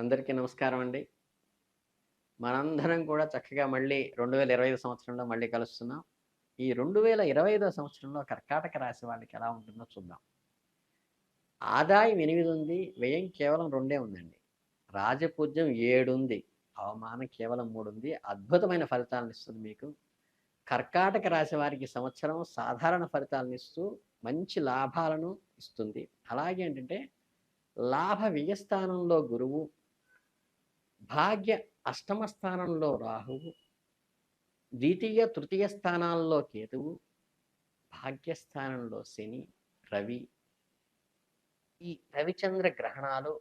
అందరికీ నమస్కారం అండి. మనందరం కూడా చక్కగా మళ్ళీ 2025 సంవత్సరంలో మళ్ళీ కలుస్తున్నాం. ఈ 2025 సంవత్సరంలో కర్కాటక రాశి వాళ్ళకి ఎలా ఉంటుందో చూద్దాం. ఆదాయం 8 ఉంది. వ్యయం కేవలం 2 ఉందండి. రాజపూజ్యం 7 ఉంది. అవమానం కేవలం 3 ఉంది. అద్భుతమైన ఫలితాలనిస్తుంది మీకు. కర్కాటక రాశి వారికి ఈ సంవత్సరం సాధారణ ఫలితాలనిస్తూ మంచి లాభాలను ఇస్తుంది. అలాగే ఏంటంటే లాభ వ్యయ స్థానంలో గురువు, భాగ్య అష్టమ స్థానంలో రాహువు, ద్వితీయ, తృతీయ స్థానాల్లో కేతువు, భాగ్యస్థానంలో శని, రవి, ఈ రవిచంద్ర గ్రహణాలు,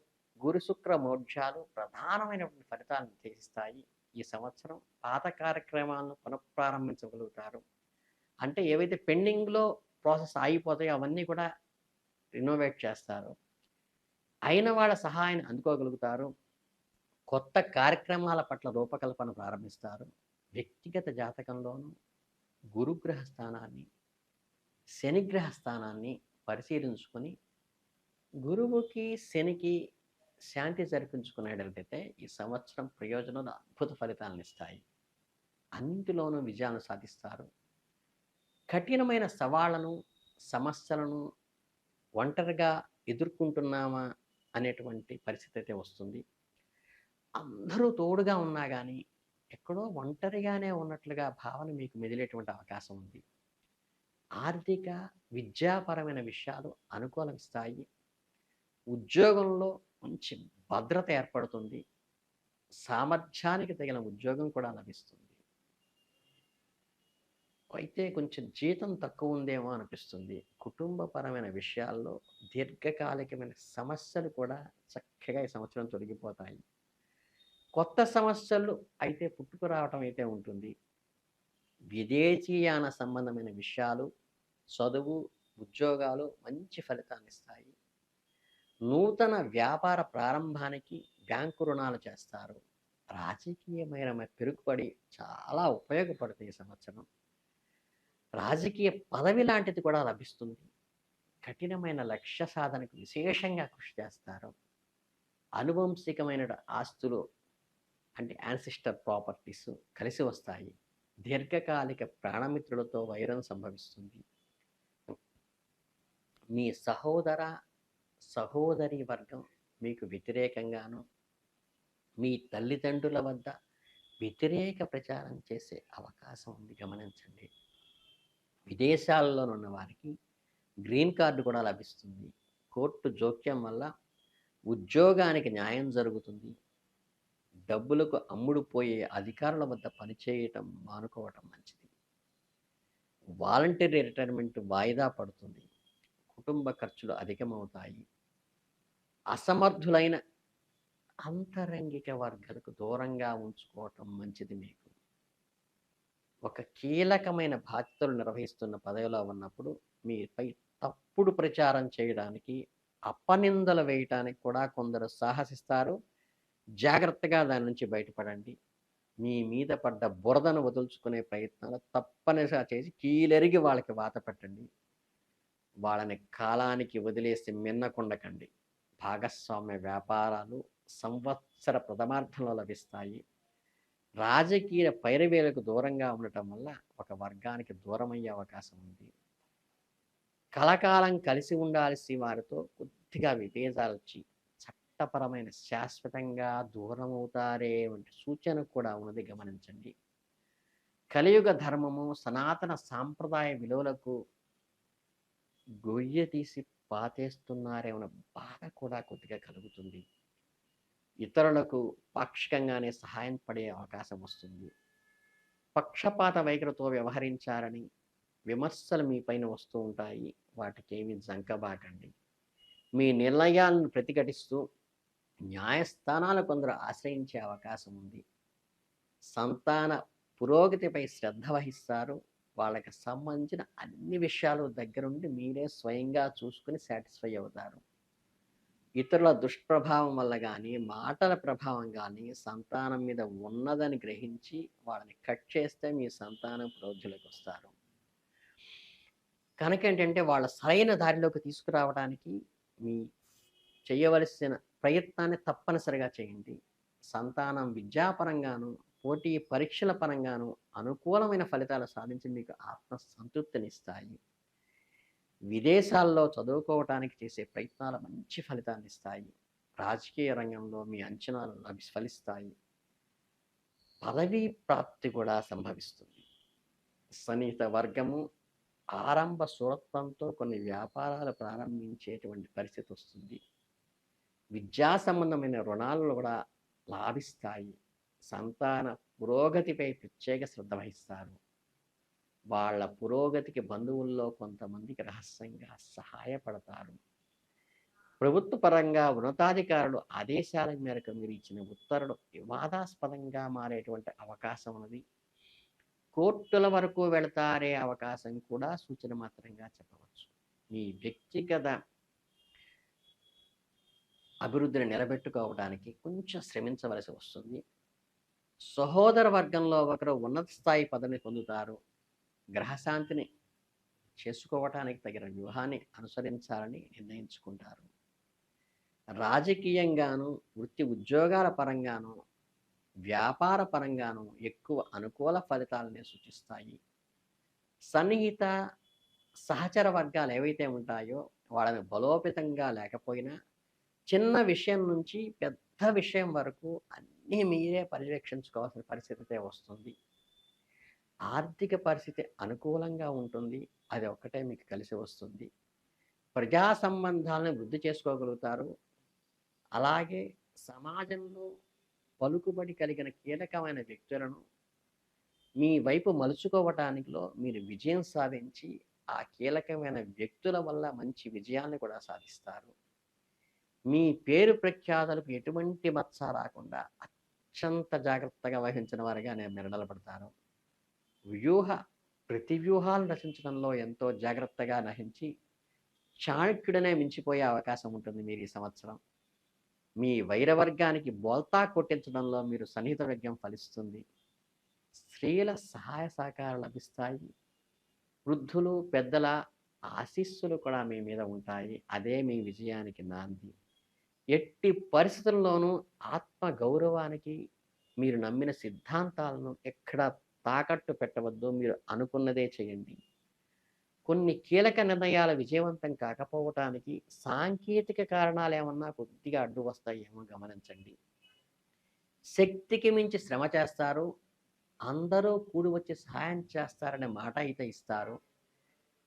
గురు శుక్ర మోక్షాలు ప్రధానమైనటువంటి ఫలితాలను చేస్తాయి. ఈ సంవత్సరం పాత కార్యక్రమాలను పునఃప్రారంభించగలుగుతారు. అంటే ఏవైతే పెండింగ్‌లో ప్రాసెస్ ఆగిపోతాయో అవన్నీ కూడా రినోవేట్ చేస్తారు. అయిన వాళ్ళ సహాయాన్ని అందుకోగలుగుతారు. కొత్త కార్యక్రమాల పట్ల రూపకల్పన ప్రారంభిస్తారు. వ్యక్తిగత జాతకంలోనూ గురుగ్రహ స్థానాన్ని, శనిగ్రహ స్థానాన్ని పరిశీలించుకొని గురువుకి, శనికి శాంతి జరిపించుకునేటట్టయితే ఈ సంవత్సరం ప్రయోజనాలు అద్భుత ఫలితాలనిస్తాయి. అన్నింటిలోనూ విజయాలను సాధిస్తారు. కఠినమైన సవాళ్లను, సమస్యలను ఒంటరిగా ఎదుర్కొంటున్నామా అనేటువంటి పరిస్థితి అయితే వస్తుంది. అందరూ తోడుగా ఉన్నా గానీ, ఎక్కడో ఒంటరిగానే ఉన్నట్లుగా భావన మీకు మెదిలేటువంటి అవకాశం ఉంది. ఆర్థిక, విద్యాపరమైన విషయాలు అనుకూలమిస్తాయి. ఉద్యోగంలో మంచి భద్రత ఏర్పడుతుంది. సామర్థ్యానికి తగిన ఉద్యోగం కూడా లభిస్తుంది. అయితే కొంచెం జీతం తక్కువ ఉందేమో అనిపిస్తుంది. కుటుంబపరమైన విషయాల్లో దీర్ఘకాలికమైన సమస్యలు కూడా చక్కగా ఈ సంవత్సరం తొలగిపోతాయి. కొత్త సమస్యలు అయితే పుట్టుకురావటం అయితే ఉంటుంది. విదేశీయాన సంబంధమైన విషయాలు, చదువు, ఉద్యోగాలు మంచి ఫలితాన్నిస్తాయి. నూతన వ్యాపార ప్రారంభానికి బ్యాంకు రుణాలు చేస్తారు. రాజకీయమైన పెరుగుబడి చాలా ఉపయోగపడుతుంది ఈ సంవత్సరం. రాజకీయ పదవి లాంటిది కూడా లభిస్తుంది. కఠినమైన లక్ష్య సాధనకు విశేషంగా కృషి చేస్తారు. అనువంశికమైన ఆస్తులు అంటే యాన్సిస్టర్ ప్రాపర్టీస్ కలిసి వస్తాయి. దీర్ఘకాలిక ప్రాణమిత్రులతో వైరం సంభవిస్తుంది. మీ సహోదర, సహోదరి వర్గం మీకు వ్యతిరేకంగాను, మీ తల్లిదండ్రుల వద్ద వ్యతిరేక ప్రచారం చేసే అవకాశం ఉంది, గమనించండి. విదేశాల్లోనున్న వారికి గ్రీన్ కార్డు కూడా లభిస్తుంది. కోర్టు జోక్యం వల్ల ఉద్యోగానికి న్యాయం జరుగుతుంది. డబ్బులకు అమ్ముడుపోయే అధికారుల వద్ద పనిచేయటం మానుకోవటం మంచిది. వాలంటరీ రిటైర్మెంట్ వాయిదా పడుతుంది. కుటుంబ ఖర్చులు అధికమవుతాయి. అసమర్థులైన అంతరంగిక వర్గాలకు దూరంగా ఉంచుకోవటం మంచిది మీకు. ఒక కీలకమైన బాధ్యతలు నిర్వహిస్తున్న పదవిలో ఉన్నప్పుడు మీపై తప్పుడు ప్రచారం చేయడానికి, అపనిందలు వేయటానికి కూడా కొందరు సాహసిస్తారు. జాగ్రత్తగా దాని నుంచి బయటపడండి. మీ మీద పడ్డ బురదను వదుల్చుకునే ప్రయత్నాలు తప్పనిసరిగా చేసి కీలెరిగి వాళ్ళకి వాత పెట్టండి. వాళ్ళని కాలానికి వదిలేసి మిన్నకుండకండి. భాగస్వామ్య వ్యాపారాలు సంవత్సర ప్రథమార్థంలో లభిస్తాయి. రాజకీయ పైరవేలకు దూరంగా ఉండటం వల్ల ఒక వర్గానికి దూరమయ్యే అవకాశం ఉంది. కలకాలం కలిసి ఉండాల్సి వారితో కొద్దిగా విభేదాలు వచ్చి చట్టపరమైన శాశ్వతంగా దూరం అవుతారే వంటి సూచన కూడా ఉన్నది, గమనించండి. కలియుగ ధర్మము, సనాతన సాంప్రదాయ విలువలకు గొయ్య తీసి పాతేస్తున్నారేమన్న బాధ కూడా కొద్దిగా కలుగుతుంది. ఇతరులకు పాక్షికంగానే సహాయం పడే అవకాశం వస్తుంది. పక్షపాత వైఖరితో వ్యవహరించారని విమర్శలు మీ పైన వస్తూ ఉంటాయి. వాటికేమీ జంకబాకండి. మీ నిర్ణయాలను ప్రతిఘటిస్తూ న్యాయస్థానాలు కొందరు ఆశ్రయించే అవకాశం ఉంది. సంతాన పురోగతిపై శ్రద్ధ వహిస్తారు. వాళ్ళకి సంబంధించిన అన్ని విషయాలు దగ్గరుండి మీరే స్వయంగా చూసుకుని సాటిస్ఫై అవుతారు. ఇతరుల దుష్ప్రభావం వల్ల కానీ, మాటల ప్రభావం కానీ సంతానం మీద ఉన్నదని గ్రహించి వాళ్ళని కట్ చేస్తే మీ సంతానం ప్రోజ్జులకు వస్తారు. కనుక ఏంటంటే వాళ్ళ సరైన దారిలోకి తీసుకురావడానికి మీ చేయవలసిన ప్రయత్నాన్ని తప్పనిసరిగా చేయండి. సంతానం విద్యాపరంగాను, పోటీ పరీక్షల పరంగాను అనుకూలమైన ఫలితాలు సాధించి మీకు ఆత్మ సంతృప్తినిస్తాయి. విదేశాల్లో చదువుకోవటానికి చేసే ప్రయత్నాలు మంచి ఫలితాన్నిస్తాయి. రాజకీయ రంగంలో మీ అంచనాలు ఫలిస్తాయి. పదవీ ప్రాప్తి కూడా సంభవిస్తుంది. సన్నిహిత వర్గము ఆరంభ శూరత్వంతో కొన్ని వ్యాపారాలు ప్రారంభించేటువంటి పరిస్థితి వస్తుంది. విద్యా సంబంధమైన రుణాలు కూడా లాభిస్తాయి. సంతాన పురోగతిపై ప్రత్యేక శ్రద్ధ వహిస్తారు. వాళ్ళ పురోగతికి బంధువుల్లో కొంతమందికి రహస్యంగా సహాయపడతారు. ప్రభుత్వ పరంగా ఉన్నతాధికారులు ఆదేశాల మేరకు మీరు ఇచ్చిన ఉత్తర్వులు వివాదాస్పదంగా మారేటువంటి అవకాశం ఉన్నది. కోర్టుల వరకు వెళతారే అవకాశం కూడా సూచన మాత్రంగా చెప్పవచ్చు. మీ వ్యక్తిగత అభివృద్ధిని నిలబెట్టుకోవడానికి కొంచెం శ్రమించవలసి వస్తుంది. సహోదర వర్గంలో ఒకరు ఉన్నత స్థాయి పదవిని పొందుతారు. గ్రహశాంతిని చేసుకోవటానికి తగిన వ్యూహాన్ని అనుసరించాలని నిర్ణయించుకుంటారు. రాజకీయంగాను, వృత్తి ఉద్యోగాల పరంగాను, వ్యాపార పరంగాను ఎక్కువ అనుకూల ఫలితాలని సూచిస్తాయి. సన్నిహిత సహచర వర్గాలు ఏవైతే ఉంటాయో వాళ్ళని బలోపేతంగా లేకపోయినా చిన్న విషయం నుంచి పెద్ద విషయం వరకు అన్నీ మీరే పర్యవేక్షించుకోవాల్సిన పరిస్థితి వస్తుంది. ఆర్థిక పరిస్థితి అనుకూలంగా ఉంటుంది. అది ఒక్కటే మీకు కలిసి వస్తుంది. ప్రజా సంబంధాలను వృద్ధి చేసుకోగలుగుతారు. అలాగే సమాజంలో పలుకుబడి కలిగిన కీలకమైన వ్యక్తులను మీ వైపు మలుచుకోవటానికిలో మీరు విజయం సాధించి ఆ కీలకమైన వ్యక్తుల వల్ల మంచి విజయాన్ని కూడా సాధిస్తారు. మీ పేరు ప్రఖ్యాతలకు ఎటువంటి మచ్చ రాకుండా అత్యంత జాగ్రత్తగా వహించిన వారిగా మీరు నిలబడతారు. ప్రతి వ్యూహాలను రచించడంలో ఎంతో జాగ్రత్తగా నహించి చాణక్యుడనే మించిపోయే అవకాశం ఉంటుంది మీరు ఈ సంవత్సరం. మీ వైరవర్గానికి బోల్తా కొట్టించడంలో మీరు సన్నిహిత విజ్ఞం ఫలిస్తుంది. స్త్రీల సహాయ సహకారాలు లభిస్తాయి. వృద్ధులు పెద్దల ఆశీస్సులు కూడా మీ మీద ఉంటాయి. అదే మీ విజయానికి నాంది. ఎట్టి పరిస్థితుల్లోనూ ఆత్మ గౌరవానికి మీరు నమ్మిన సిద్ధాంతాలను ఎక్కడ తాకట్టు పెట్టవద్దు. మీరు అనుకున్నదే చేయండి. కొన్ని కీలక నిర్ణయాలు విజయవంతం కాకపోవటానికి సాంకేతిక కారణాలు ఏమన్నా కొద్దిగా అడ్డు వస్తాయేమో గమనించండి. శక్తికి మించి శ్రమ చేస్తారు. అందరూ కూడి వచ్చి సహాయం చేస్తారనే మాట అయితే ఇస్తారు.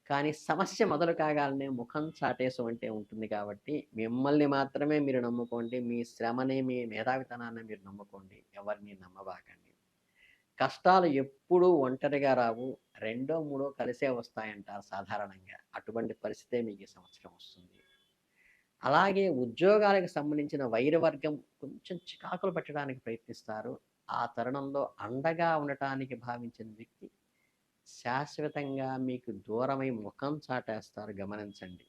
కానీ సమస్య మొదలు కాగానే ముఖం చాటేసు అంటే ఉంటుంది. కాబట్టి మిమ్మల్ని మాత్రమే మీరు నమ్ముకోండి. మీ శ్రమని, మీ మేధావితనాన్ని మీరు నమ్ముకోండి. ఎవరిని నమ్మబాకండి. కష్టాలు ఎప్పుడూ ఒంటరిగా రావు. రెండో మూడో కలిసే వస్తాయంటారు సాధారణంగా. అటువంటి పరిస్థితే మీకు ఈ సంవత్సరం వస్తుంది. అలాగే ఉద్యోగాలకు సంబంధించిన వైరవర్గం కొంచెం చికాకులు పెట్టడానికి ప్రయత్నిస్తారు. ఆ తరుణంలో అండగా ఉండటానికి భావించిన వ్యక్తి శాశ్వతంగా మీకు దూరమై ముఖం చాటేస్తారు. గమనించండి.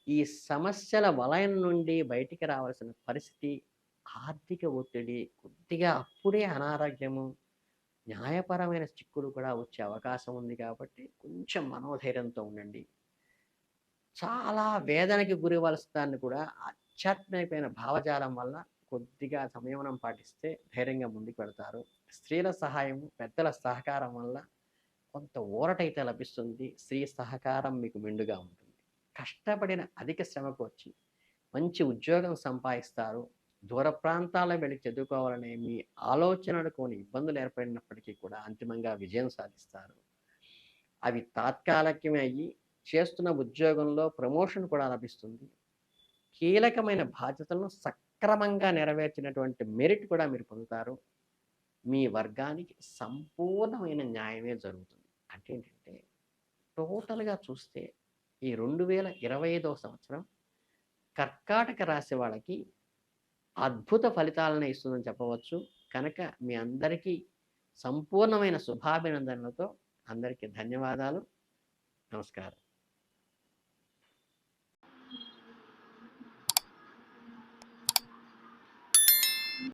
ఈ సమస్యల వలయం నుండి బయటికి రావాల్సిన పరిస్థితి, ఆర్థిక ఒత్తిడి, కొద్దిగా అప్పుడే అనారోగ్యము, న్యాయపరమైన చిక్కులు కూడా వచ్చే అవకాశం ఉంది. కాబట్టి కొంచెం మనోధైర్యంతో ఉండండి. చాలా వేదనకి గురివలసడాన్ని కూడా ఆధ్యాత్మికమైన భావజాలం వల్ల కొద్దిగా సంయమనం పాటిస్తే ధైర్యంగా ముందుకు వెళతారు. స్త్రీల సహాయం, పెద్దల సహకారం వల్ల కొంత ఊరటైతే లభిస్తుంది. స్త్రీ సహకారం మీకు మెండుగా ఉంటుంది. కష్టపడిన అధిక శ్రమకు వచ్చి మంచి ఉద్యోగం సంపాదిస్తారు. దూర ప్రాంతాల్లో వెళ్ళి చదువుకోవాలనే మీ ఆలోచనలు కొన్ని ఇబ్బందులు ఏర్పడినప్పటికీ కూడా అంతిమంగా విజయం సాధిస్తారు. అవి తాత్కాలికమే అయ్యి చేస్తున్న ఉద్యోగంలో ప్రమోషన్ కూడా లభిస్తుంది. కీలకమైన బాధ్యతలను సక్రమంగా నెరవేర్చినటువంటి మెరిట్ కూడా మీరు పొందుతారు. మీ వర్గానికి సంపూర్ణమైన న్యాయమే జరుగుతుంది. అంటే ఏంటంటే టోటల్గా చూస్తే ఈ 2025వ సంవత్సరం కర్కాటక రాశి వాళ్ళకి అద్భుత ఫలితాలను ఇస్తుందని చెప్పవచ్చు. కనుక మీ అందరికీ సంపూర్ణమైన శుభాభినందనలతో అందరికీ ధన్యవాదాలు. నమస్కారం.